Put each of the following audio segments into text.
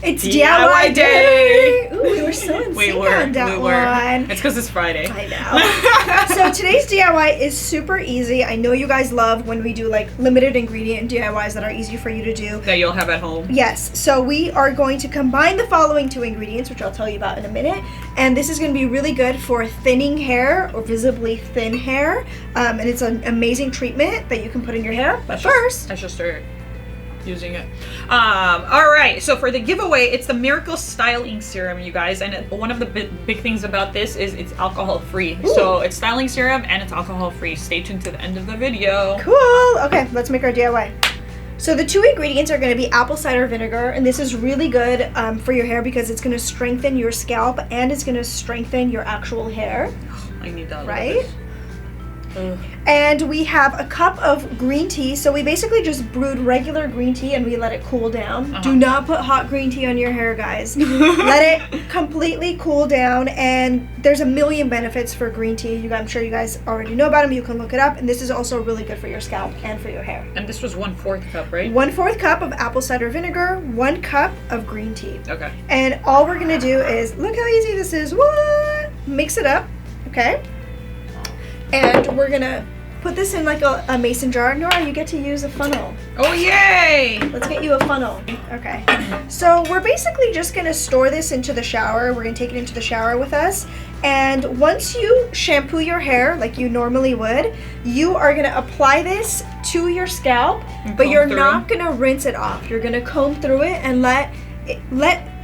It's DIY day! Ooh, we were so in sync on that one. It's because it's Friday. I know. So today's DIY is super easy. I know you guys love when we do like limited ingredient DIYs that are easy for you to do. That you'll have at home. Yes. So we are going to combine the following two ingredients, which I'll tell you about in a minute. And this is going to be really good for thinning hair or visibly thin hair. And it's an amazing treatment that you can put in your hair. But first, I should start using it. All right, so for the giveaway, it's the Miracle Styling Serum, you guys, and one of the big things about this is it's alcohol free. So it's styling serum and it's alcohol free. Stay tuned to the end of the video. Cool. Okay, let's make our DIY. So the two ingredients are going to be apple cider vinegar, and this is really good for your hair because it's going to strengthen your scalp and it's going to strengthen your actual hair. I need that. Right? And we have a cup of green tea. So we basically just brewed regular green tea and we let it cool down. Do not put hot green tea on your hair, guys. Let it completely cool down, and there's a million benefits for green tea. I'm sure you guys already know about them. You can look it up, and this is also really good for your scalp and for your hair. And this was 1/4 cup, right? 1/4 cup of apple cider vinegar, 1 cup of green tea. Okay. And all we're gonna do is, look how easy this is. What? Mix it up, okay? And we're gonna put this in like a mason jar. Nora, you get to use a funnel. Oh, yay! Let's get you a funnel. Okay. So we're basically just gonna store this into the shower. We're gonna take it into the shower with us. And once you shampoo your hair like you normally would, you are gonna apply this to your scalp, but you're not gonna rinse it off. You're gonna comb through it and let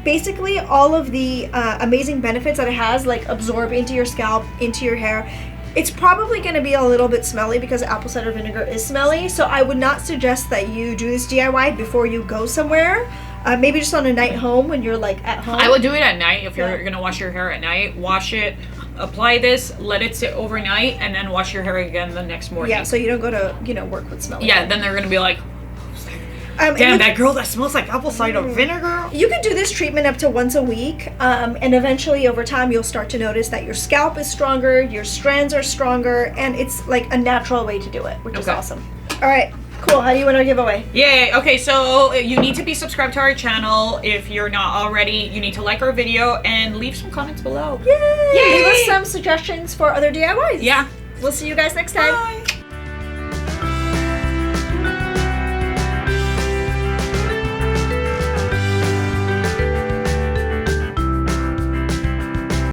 basically all of the amazing benefits that it has like absorb into your scalp, into your hair. It's probably going to be a little bit smelly because apple cider vinegar is smelly, so I would not suggest that you do this DIY before you go somewhere. Maybe just on a night home when you're like at home. I would do it at night if you're going to wash your hair at night. Wash it, apply this, let it sit overnight, and then wash your hair again the next morning. Yeah, so you don't go to work with smelly. Yeah, then they're going to be like, damn, that girl that smells like apple cider vinegar. You can do this treatment up to once a week, and eventually over time you'll start to notice that your scalp is stronger, your strands are stronger, and it's like a natural way to do it, which is awesome. All right, cool. How do you want our giveaway? Yay. Okay, so you need to be subscribed to our channel. If you're not already, you need to like our video and leave some comments below. Yay! Leave us some suggestions for other DIYs. Yeah. We'll see you guys next time. Bye.